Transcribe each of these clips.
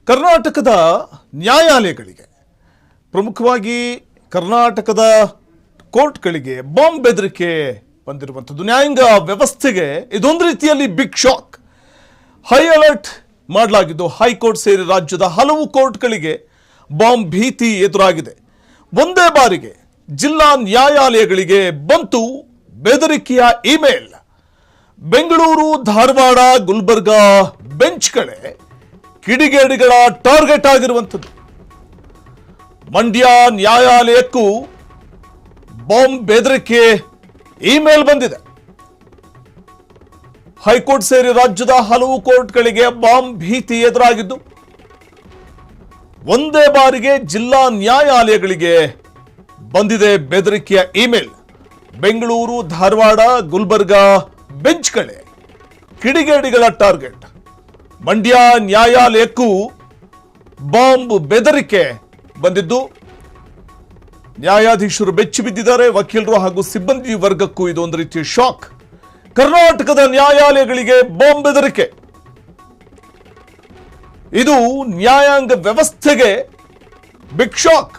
ಕರ್ನಾಟಕದ ನ್ಯಾಯಾಲಯಗಳಿಗೆ ಪ್ರಮುಖವಾಗಿ ಕರ್ನಾಟಕದ ಕೋರ್ಟ್ಗಳಿಗೆ ಬಾಂಬ್ ಬೆದರಿಕೆ ಬಂದಿರುವಂಥದ್ದು. ನ್ಯಾಯಾಂಗ ವ್ಯವಸ್ಥೆಗೆ ಇದೊಂದು ರೀತಿಯಲ್ಲಿ ಬಿಗ್ ಶಾಕ್. ಹೈ ಅಲರ್ಟ್ ಮಾಡಲಾಗಿದ್ದು ಹೈಕೋರ್ಟ್ ಸೇರಿ ರಾಜ್ಯದ ಹಲವು ಕೋರ್ಟ್ಗಳಿಗೆ ಬಾಂಬ್ ಭೀತಿ ಎದುರಾಗಿದೆ. ಒಂದೇ ಬಾರಿಗೆ ಜಿಲ್ಲಾ ನ್ಯಾಯಾಲಯಗಳಿಗೆ ಬಂತು ಬೆದರಿಕೆಯ ಇಮೇಲ್. ಬೆಂಗಳೂರು, ಧಾರವಾಡ, ಗುಲ್ಬರ್ಗಾ ಬೆಂಚ್ಗಳೇ ಕಿಡಿಗೇಡಿಗಳ ಟಾರ್ಗೆಟ್ ಆಗಿರುವಂಥದ್ದು. ಮಂಡ್ಯ ನ್ಯಾಯಾಲಯಕ್ಕೂ ಬಾಂಬ್ ಬೆದರಿಕೆ ಇಮೇಲ್ ಬಂದಿದೆ. ಹೈಕೋರ್ಟ್ ಸೇರಿ ರಾಜ್ಯದ ಹಲವು ಕೋರ್ಟ್ಗಳಿಗೆ ಬಾಂಬ್ ಭೀತಿ ಎದುರಾಗಿದ್ದು ಒಂದೇ ಬಾರಿಗೆ ಜಿಲ್ಲಾ ನ್ಯಾಯಾಲಯಗಳಿಗೆ ಬಂದಿದೆ ಬೆದರಿಕೆಯ ಇಮೇಲ್. ಬೆಂಗಳೂರು, ಧಾರವಾಡ, ಗುಲ್ಬರ್ಗಾ ಬೆಂಚ್ಗಳೇ ಕಿಡಿಗೇಡಿಗಳ ಟಾರ್ಗೆಟ್. ಮಂಡ್ಯ ನ್ಯಾಯಾಲಯಕ್ಕೂ ಬಾಂಬ್ ಬೆದರಿಕೆ ಬಂದಿದ್ದು ನ್ಯಾಯಾಧೀಶರು ಬೆಚ್ಚಿ ಬಿದ್ದಿದ್ದಾರೆ. ವಕೀಲರು ಹಾಗೂ ಸಿಬ್ಬಂದಿ ವರ್ಗಕ್ಕೂ ಇದೊಂದು ರೀತಿಯ ಶಾಕ್. ಕರ್ನಾಟಕದ ನ್ಯಾಯಾಲಯಗಳಿಗೆ ಬಾಂಬ್ ಬೆದರಿಕೆ, ಇದು ನ್ಯಾಯಾಂಗ ವ್ಯವಸ್ಥೆಗೆ ಬಿಗ್ ಶಾಕ್.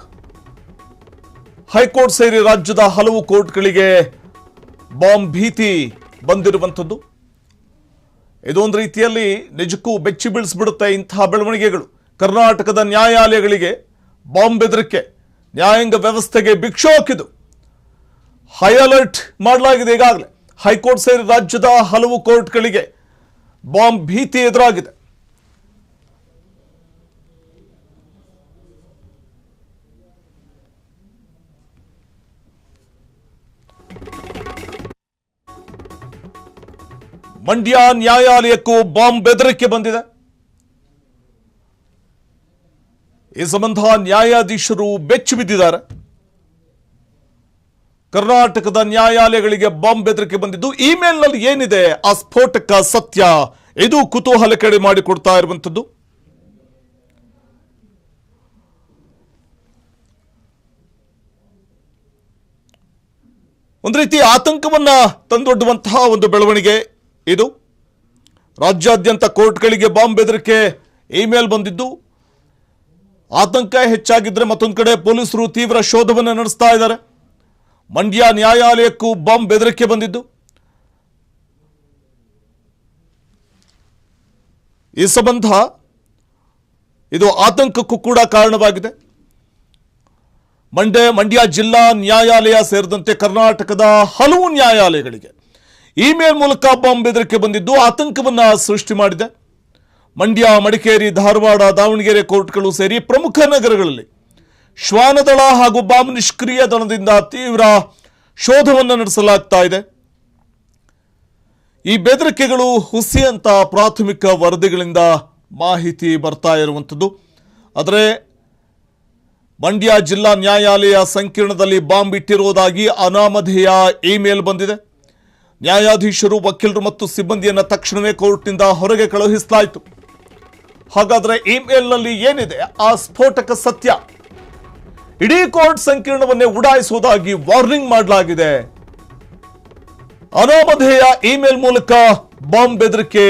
ಹೈಕೋರ್ಟ್ ಸೇರಿ ರಾಜ್ಯದ ಹಲವು ಕೋರ್ಟ್ಗಳಿಗೆ ಬಾಂಬ್ ಭೀತಿ ಬಂದಿರುವಂಥದ್ದು ಇದೊಂದು ರೀತಿಯಲ್ಲಿ ನಿಜಕ್ಕೂ ಬೆಚ್ಚಿ ಬೀಳಿಸ್ಬಿಡುತ್ತೆ. ಇಂತಹ ಬೆಳವಣಿಗೆಗಳು ಕರ್ನಾಟಕದ ನ್ಯಾಯಾಲಯಗಳಿಗೆ ಬಾಂಬ್ ಬೆದರಿಕೆ, ನ್ಯಾಯಾಂಗ ವ್ಯವಸ್ಥೆಗೆ ಬಿಗ್ ಶಾಕ್. ಇದು ಹೈ ಅಲರ್ಟ್ ಮಾಡಲಾಗಿದೆ. ಈಗಾಗಲೇ ಹೈಕೋರ್ಟ್ ಸೇರಿ ರಾಜ್ಯದ ಹಲವು ಕೋರ್ಟ್ಗಳಿಗೆ ಬಾಂಬ್ ಭೀತಿ ಎದುರಾಗಿದೆ. ಮಂಡ್ಯ ನ್ಯಾಯಾಲಯಕ್ಕೂ ಬಾಂಬ್ ಬೆದರಿಕೆ ಬಂದಿದೆ. ಈ ಸಂಬಂಧ ನ್ಯಾಯಾಧೀಶರು ಬೆಚ್ಚಿ ಬಿದ್ದಿದ್ದಾರೆ. ಕರ್ನಾಟಕದ ನ್ಯಾಯಾಲಯಗಳಿಗೆ ಬಾಂಬ್ ಬೆದರಿಕೆ ಬಂದಿದ್ದು ಇಮೇಲ್ನಲ್ಲಿ ಏನಿದೆ ಆ ಸ್ಫೋಟಕ ಸತ್ಯ, ಇದು ಕುತೂಹಲ ಕೆಡೆ ಮಾಡಿಕೊಡ್ತಾ ಇರುವಂಥದ್ದು. ಒಂದು ರೀತಿ ಆತಂಕವನ್ನ ತಂದೊಡ್ಡುವಂತಹ ಒಂದು ಬೆಳವಣಿಗೆ ಇದು. ರಾಜ್ಯಾದ್ಯಂತ ಕೋರ್ಟ್ಗಳಿಗೆ ಬಾಂಬ್ ಬೆದರಿಕೆ ಇಮೇಲ್ ಬಂದಿದ್ದು ಆತಂಕ ಹೆಚ್ಚಾಗಿದ್ರೆ ಮತ್ತೊಂದು ಕಡೆ ಪೊಲೀಸರು ತೀವ್ರ ಶೋಧವನ್ನು ನಡೆಸ್ತಾ ಇದ್ದಾರೆ. ಮಂಡ್ಯ ನ್ಯಾಯಾಲಯಕ್ಕೂ ಬಾಂಬ್ ಬೆದರಿಕೆ ಬಂದಿದ್ದು ಈ ಸಂಬಂಧ ಇದು ಆತಂಕಕ್ಕೂ ಕೂಡ ಕಾರಣವಾಗಿದೆ. ಮಂಡ್ಯ ಜಿಲ್ಲಾ ನ್ಯಾಯಾಲಯ ಸೇರಿದಂತೆ ಕರ್ನಾಟಕದ ಹಲವು ನ್ಯಾಯಾಲಯಗಳಿಗೆ ಇಮೇಲ್ ಮೂಲಕ ಬಾಂಬ್ ಬೆದರಿಕೆ ಬಂದಿದ್ದು ಆತಂಕವನ್ನ ಸೃಷ್ಟಿ ಮಾಡಿದೆ. ಮಂಡ್ಯ, ಮಡಿಕೇರಿ, ಧಾರವಾಡ, ದಾವಣಗೆರೆ ಕೋರ್ಟ್ಗಳು ಸೇರಿ ಪ್ರಮುಖ ನಗರಗಳಲ್ಲಿ ಶ್ವಾನದಳ ಹಾಗೂ ಬಾಂಬ್ ನಿಷ್ಕ್ರಿಯ ದಳದಿಂದ ತೀವ್ರ ಶೋಧವನ್ನು ನಡೆಸಲಾಗ್ತಾ ಇದೆ. ಈ ಬೆದರಿಕೆಗಳು ಹುಸಿ ಅಂತ ಪ್ರಾಥಮಿಕ ವರದಿಗಳಿಂದ ಮಾಹಿತಿ ಬರ್ತಾ ಇರುವಂಥದ್ದು. ಆದರೆ ಮಂಡ್ಯ ಜಿಲ್ಲಾ ನ್ಯಾಯಾಲಯ ಸಂಕೀರ್ಣದಲ್ಲಿ ಬಾಂಬ್ ಇಟ್ಟಿರುವುದಾಗಿ ಅನಾಮಧೇಯ ಇಮೇಲ್ ಬಂದಿದೆ. ನ್ಯಾಯಾಧೀಶರು, ವಕೀಲರು ಮತ್ತು ಸಿಬ್ಬಂದಿಯನ್ನು ತಕ್ಷಣವೇ ಕೋರ್ಟ್ನಿಂದ ಹೊರಗೆ ಕಳುಹಿಸಲಾಯಿತು. ಹಾಗಾದರೆ ಇಮೇಲ್ನಲ್ಲಿ ಏನಿದೆ ಆ ಸ್ಫೋಟಕ ಸತ್ಯ? ಇಡೀ ಕೋರ್ಟ್ ಸಂಕೀರ್ಣವನ್ನೇ ಉಡಾಯಿಸುವುದಾಗಿ ವಾರ್ನಿಂಗ್ ಮಾಡಲಾಗಿದೆ. ಅನಾಮಧೇಯ ಇಮೇಲ್ ಮೂಲಕ ಬಾಂಬ್ ಬೆದರಿಕೆ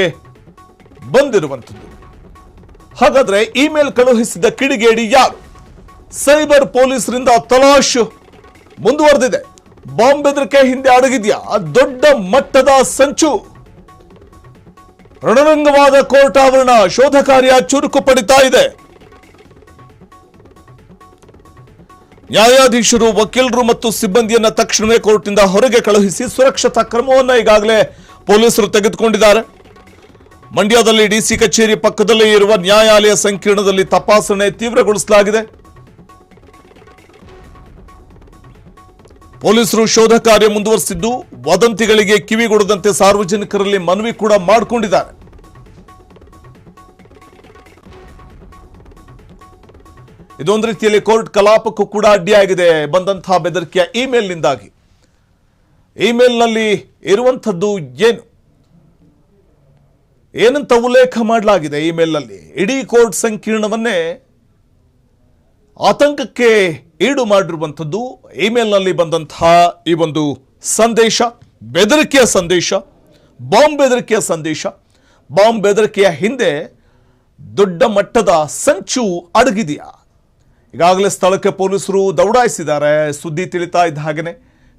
ಬಂದಿರುವಂಥದ್ದು. ಹಾಗಾದ್ರೆ ಇಮೇಲ್ ಕಳುಹಿಸಿದ ಕಿಡಿಗೇಡಿ ಯಾರು? ಸೈಬರ್ ಪೊಲೀಸರಿಂದ ತಲಾಶ್ ಮುಂದುವರೆದಿದೆ. ಬಾಂಬ್ ಬೆದರಿಕೆ ಹಿಂದೆ ಅಡಗಿದ್ಯಾ ದೊಡ್ಡ ಮಟ್ಟದ ಸಂಚು? ರಣರಂಗವಾದ ಕೋರ್ಟ್ ಆವರಣ, ಶೋಧ ಕಾರ್ಯ ಚುರುಕು ಪಡಿತಾ ಇದೆ. ನ್ಯಾಯಾಧೀಶರು, ವಕೀಲರು ಮತ್ತು ಸಿಬ್ಬಂದಿಯನ್ನ ತಕ್ಷಣವೇ ಕೋರ್ಟ್ನಿಂದ ಹೊರಗೆ ಕಳುಹಿಸಿ ಸುರಕ್ಷತಾ ಕ್ರಮವನ್ನು ಈಗಾಗಲೇ ಪೊಲೀಸರು ತೆಗೆದುಕೊಂಡಿದ್ದಾರೆ. ಮಂಡ್ಯದಲ್ಲಿ ಡಿಸಿ ಕಚೇರಿ ಪಕ್ಕದಲ್ಲೇ ಇರುವ ನ್ಯಾಯಾಲಯ ಸಂಕೀರ್ಣದಲ್ಲಿ ತಪಾಸಣೆ ತೀವ್ರಗೊಳಿಸಲಾಗಿದೆ. ಪೊಲೀಸರು ಶೋಧ ಕಾರ್ಯ ಮುಂದುವರೆಸಿದ್ದು ವದಂತಿಗಳಿಗೆ ಕಿವಿಗೊಡದಂತೆ ಸಾರ್ವಜನಿಕರಲ್ಲಿ ಮನವಿ ಕೂಡ ಮಾಡಿಕೊಂಡಿದ್ದಾರೆ. ಇದೊಂದು ರೀತಿಯಲ್ಲಿ ಕೋರ್ಟ್ ಕಲಾಪಕ್ಕೂ ಕೂಡ ಅಡ್ಡಿಯಾಗಿದೆ ಬಂದಂತಹ ಬೆದರಿಕೆಯ ಇಮೇಲ್ನಿಂದಾಗಿ. ಇಮೇಲ್ನಲ್ಲಿ ಇರುವಂಥದ್ದು ಏನಂತ ಉಲ್ಲೇಖ ಮಾಡಲಾಗಿದೆ ಇಮೇಲ್ನಲ್ಲಿ? ಇಡೀ ಕೋರ್ಟ್ ಸಂಕೀರ್ಣವನ್ನೇ ಆತಂಕಕ್ಕೆ ಈಡು ಮಾಡಿರುವಂಥದ್ದು ಇಮೇಲ್ನಲ್ಲಿ ಬಂದಂತಹ ಈ ಒಂದು ಸಂದೇಶ, ಬೆದರಿಕೆಯ ಸಂದೇಶ, ಬಾಂಬ್ ಬೆದರಿಕೆಯ ಸಂದೇಶ. ಬಾಂಬ್ ಬೆದರಿಕೆಯ ಹಿಂದೆ ದೊಡ್ಡ ಮಟ್ಟದ ಸಂಚು ಅಡಗಿದೆಯಾ? ಈಗಾಗಲೇ ಸ್ಥಳಕ್ಕೆ ಪೊಲೀಸರು ದೌಡಾಯಿಸಿದ್ದಾರೆ. ಸುದ್ದಿ ತಿಳಿತಾ ಇದ್ದ ಹಾಗೆಯೇ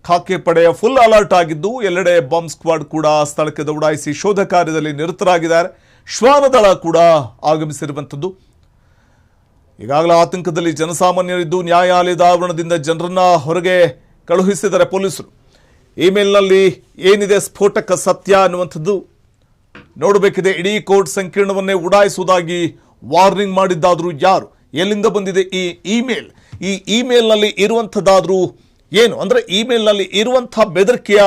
ಖಾಕಿ ಪಡೆಯ ಫುಲ್ ಅಲರ್ಟ್ ಆಗಿದ್ದು ಎಲ್ಲೆಡೆ ಬಾಂಬ್ ಸ್ಕ್ವಾಡ್ ಕೂಡ ಸ್ಥಳಕ್ಕೆ ದೌಡಾಯಿಸಿ ಶೋಧ ಕಾರ್ಯದಲ್ಲಿ ನಿರತರಾಗಿದ್ದಾರೆ. ಶ್ವಾನದಳ ಕೂಡ ಆಗಮಿಸಿರುವಂಥದ್ದು. ಈಗಾಗಲೇ ಆತಂಕದಲ್ಲಿ ಜನಸಾಮಾನ್ಯರಿದ್ದು ನ್ಯಾಯಾಲಯದ ಆವರಣದಿಂದ ಜನರನ್ನ ಹೊರಗೆ ಕಳುಹಿಸಿದ್ದಾರೆ ಪೊಲೀಸರು. ಇಮೇಲ್ನಲ್ಲಿ ಏನಿದೆ ಸ್ಫೋಟಕ ಸತ್ಯ ಅನ್ನುವಂಥದ್ದು ನೋಡಬೇಕಿದೆ. ಇಡೀ ಕೋರ್ಟ್ ಸಂಕೀರ್ಣವನ್ನೇ ಉಡಾಯಿಸುವುದಾಗಿ ವಾರ್ನಿಂಗ್ ಮಾಡಿದ್ದಾದರೂ ಯಾರು? ಎಲ್ಲಿಂದ ಬಂದಿದೆ ಈ ಇಮೇಲ್? ಈ ಇಮೇಲ್ನಲ್ಲಿ ಇರುವಂಥದ್ದಾದರೂ ಏನು? ಅಂದರೆ ಇಮೇಲ್ನಲ್ಲಿ ಇರುವಂಥ ಬೆದರಿಕೆಯ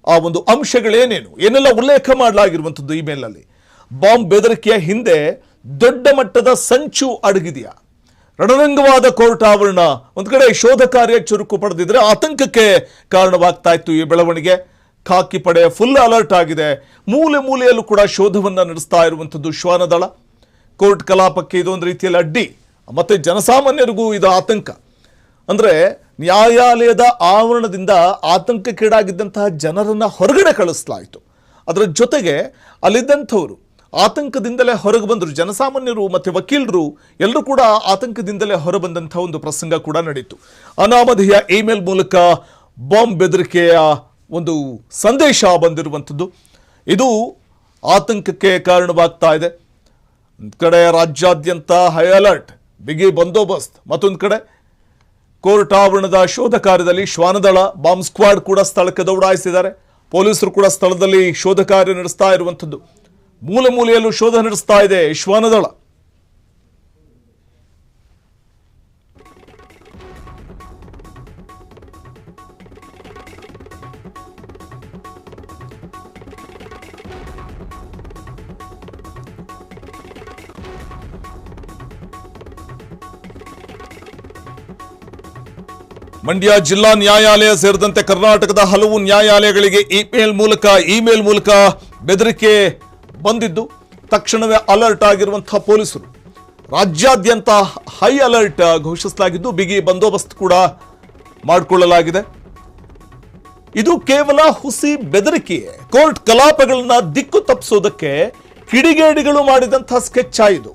ಆ ಒಂದು ಅಂಶಗಳೇನೇನು, ಏನೆಲ್ಲ ಉಲ್ಲೇಖ ಮಾಡಲಾಗಿರುವಂಥದ್ದು ಇಮೇಲ್ನಲ್ಲಿ? ಬಾಂಬ್ ಬೆದರಿಕೆಯ ಹಿಂದೆ ದೊಡ್ಡ ಮಟ್ಟದ ಸಂಚು ಅಡಗಿದೆಯಾ? ರಣರಂಗವಾದ ಕೋರ್ಟ್ ಆವರಣ ಒಂದು ಕಡೆ ಶೋಧ ಕಾರ್ಯ ಚುರುಕು ಪಡೆದಿದ್ರೆ ಆತಂಕಕ್ಕೆ ಕಾರಣವಾಗ್ತಾ ಇತ್ತು ಈ ಬೆಳವಣಿಗೆ. ಖಾಕಿ ಪಡೆ ಫುಲ್ ಅಲರ್ಟ್ ಆಗಿದೆ. ಮೂಲೆ ಮೂಲೆಯಲ್ಲೂ ಕೂಡ ಶೋಧವನ್ನು ನಡೆಸ್ತಾ ಇರುವಂಥದ್ದು ಶ್ವಾನದಳ. ಕೋರ್ಟ್ ಕಲಾಪಕ್ಕೆ ಇದೊಂದು ರೀತಿಯಲ್ಲಿ ಅಡ್ಡಿ, ಮತ್ತೆ ಜನಸಾಮಾನ್ಯರಿಗೂ ಇದು ಆತಂಕ. ಅಂದರೆ ನ್ಯಾಯಾಲಯದ ಆವರಣದಿಂದ ಆತಂಕಕ್ಕೀಡಾಗಿದ್ದಂತಹ ಜನರನ್ನು ಹೊರಗಡೆ ಕಳಿಸಲಾಯಿತು. ಅದರ ಜೊತೆಗೆ ಅಲ್ಲಿದ್ದಂಥವರು ಆತಂಕದಿಂದಲೇ ಹೊರಗೆ ಬಂದರು. ಜನಸಾಮಾನ್ಯರು ಮತ್ತು ವಕೀಲರು ಎಲ್ಲರೂ ಕೂಡ ಆತಂಕದಿಂದಲೇ ಹೊರಬಂದಂಥ ಒಂದು ಪ್ರಸಂಗ ಕೂಡ ನಡೀತು. ಅನಾಮಧೇಯ ಇಮೇಲ್ ಮೂಲಕ ಬಾಂಬ್ ಬೆದರಿಕೆಯ ಒಂದು ಸಂದೇಶ ಬಂದಿರುವಂಥದ್ದು ಇದು ಆತಂಕಕ್ಕೆ ಕಾರಣವಾಗ್ತಾ ಇದೆ. ಒಂದು ಕಡೆ ರಾಜ್ಯಾದ್ಯಂತ ಹೈ ಅಲರ್ಟ್, ಬಿಗಿ ಬಂದೋಬಸ್ತ್, ಮತ್ತೊಂದು ಕಡೆ ಕೋರ್ಟ್ ಆವರಣದ ಶೋಧ ಕಾರ್ಯದಲ್ಲಿ ಶ್ವಾನದಳ ಬಾಂಬ್ ಸ್ಕ್ವಾಡ್ ಕೂಡ ಸ್ಥಳಕ್ಕೆ ದೌಡಾಯಿಸಿದ್ದಾರೆ. ಪೊಲೀಸರು ಕೂಡ ಸ್ಥಳದಲ್ಲಿ ಶೋಧ ಕಾರ್ಯ ನಡೆಸ್ತಾ ಇರುವಂಥದ್ದು. ಮೂಲೆ ಮೂಲೆಯಲ್ಲೂ ಶೋಧ ನಡೆಸ್ತಾ ಇದೆ ಶ್ವಾನದಳ. ಮಂಡ್ಯ ಜಿಲ್ಲಾ ನ್ಯಾಯಾಲಯ ಸೇರಿದಂತೆ ಕರ್ನಾಟಕದ ಹಲವು ನ್ಯಾಯಾಲಯಗಳಿಗೆ ಇಮೇಲ್ ಮೂಲಕ ಬೆದರಿಕೆ ಬಂದಿದ್ದು ತಕ್ಷಣವೇ ಅಲರ್ಟ್ ಆಗಿರುವಂತಹ ಪೊಲೀಸರು. ರಾಜ್ಯಾದ್ಯಂತ ಹೈ ಅಲರ್ಟ್ ಘೋಷಿಸಲಾಗಿದ್ದು ಬಿಗಿ ಬಂದೋಬಸ್ತ್ ಕೂಡ ಮಾಡಿಕೊಳ್ಳಲಾಗಿದೆ. ಇದು ಕೇವಲ ಹುಸಿ ಬೆದರಿಕೆಯೇ. ಕೋರ್ಟ್ ಕಲಾಪಗಳನ್ನ ದಿಕ್ಕು ತಪ್ಪಿಸೋದಕ್ಕೆ ಕಿಡಿಗೇಡಿಗಳು ಮಾಡಿದಂತಹ ಸ್ಕೆಚ್ ಇದು.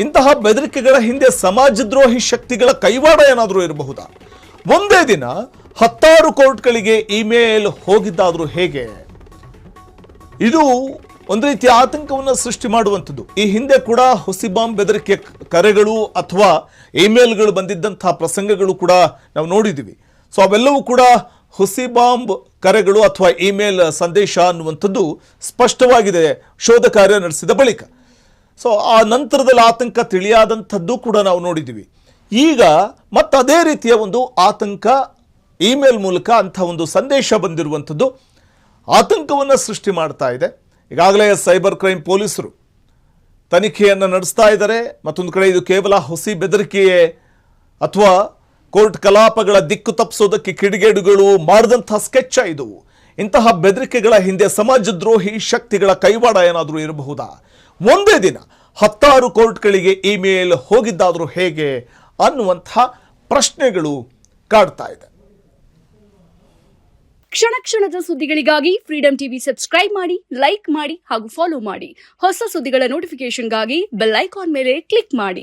ಇಂತಹ ಬೆದರಿಕೆಗಳ ಹಿಂದೆ ಸಮಾಜದ್ರೋಹಿ ಶಕ್ತಿಗಳ ಕೈವಾಡ ಏನಾದರೂ ಇರಬಹುದಾ? ಒಂದೇ ದಿನ 10 ಕೋರ್ಟ್ಗಳಿಗೆ ಇಮೇಲ್ ಹೋಗಿದ್ದಾದರೂ ಹೇಗೆ? ಇದು ಒಂದು ರೀತಿಯ ಆತಂಕವನ್ನು ಸೃಷ್ಟಿ ಮಾಡುವಂಥದ್ದು. ಈ ಹಿಂದೆ ಕೂಡ ಹುಸಿ ಬಾಂಬ್ ಬೆದರಿಕೆ ಕರೆಗಳು ಅಥವಾ ಇಮೇಲ್ಗಳು ಬಂದಿದ್ದಂತಹ ಪ್ರಸಂಗಗಳು ಕೂಡ ನಾವು ನೋಡಿದ್ದೀವಿ. ಸೊ ಅವೆಲ್ಲವೂ ಕೂಡ ಹುಸಿ ಬಾಂಬ್ ಕರೆಗಳು ಅಥವಾ ಇಮೇಲ್ ಸಂದೇಶ ಅನ್ನುವಂಥದ್ದು ಸ್ಪಷ್ಟವಾಗಿದೆ ಶೋಧ ಕಾರ್ಯ ನಡೆಸಿದ ಬಳಿಕ. ಸೊ ಆ ನಂತರದಲ್ಲಿ ಆತಂಕ ತಿಳಿಯಾದಂಥದ್ದು ಕೂಡ ನಾವು ನೋಡಿದ್ದೀವಿ. ಈಗ ಮತ್ತದೇ ರೀತಿಯ ಒಂದು ಆತಂಕ ಇಮೇಲ್ ಮೂಲಕ ಅಂಥ ಒಂದು ಸಂದೇಶ ಬಂದಿರುವಂಥದ್ದು ಆತಂಕವನ್ನು ಸೃಷ್ಟಿ ಮಾಡ್ತಾ ಇದೆ. ಈಗಾಗಲೇ ಸೈಬರ್ ಕ್ರೈಮ್ ಪೊಲೀಸರು ತನಿಖೆಯನ್ನು ನಡೆಸ್ತಾ ಇದ್ದಾರೆ. ಮತ್ತೊಂದು ಕಡೆ ಇದು ಕೇವಲ ಹುಸಿ ಬೆದರಿಕೆಯೇ ಅಥವಾ ಕೋರ್ಟ್ ಕಲಾಪಗಳ ದಿಕ್ಕು ತಪ್ಪಿಸೋದಕ್ಕೆ ಕಿಡಿಗೇಡುಗಳು ಮಾಡಿದಂಥ ಸ್ಕೆಚ್ ಇದು? ಇಂತಹ ಬೆದರಿಕೆಗಳ ಹಿಂದೆ ಸಮಾಜದ್ರೋಹಿ ಶಕ್ತಿಗಳ ಕೈವಾಡ ಏನಾದರೂ ಇರಬಹುದಾ? ಒಂದೇ ದಿನ 10 ಕೋರ್ಟ್ಗಳಿಗೆ ಇಮೇಲ್ ಹೋಗಿದ್ದಾದರೂ ಹೇಗೆ ಅನ್ನುವಂಥ ಪ್ರಶ್ನೆಗಳು ಕಾಡ್ತಾ ಇದೆ. ಕ್ಷಣ ಕ್ಷಣದ ಸುದ್ದಿಗಳಿಗಾಗಿ ಫ್ರೀಡಂ ಟಿವಿ ಸಬ್ಸ್ಕ್ರೈಬ್ ಮಾಡಿ, ಲೈಕ್ ಮಾಡಿ ಹಾಗೂ ಫಾಲೋ ಮಾಡಿ. ಹೊಸ ಸುದ್ದಿಗಳ ನೋಟಿಫಿಕೇಶನ್ಗಾಗಿ ಬೆಲ್ ಐಕಾನ್ ಮೇಲೆ ಕ್ಲಿಕ್ ಮಾಡಿ.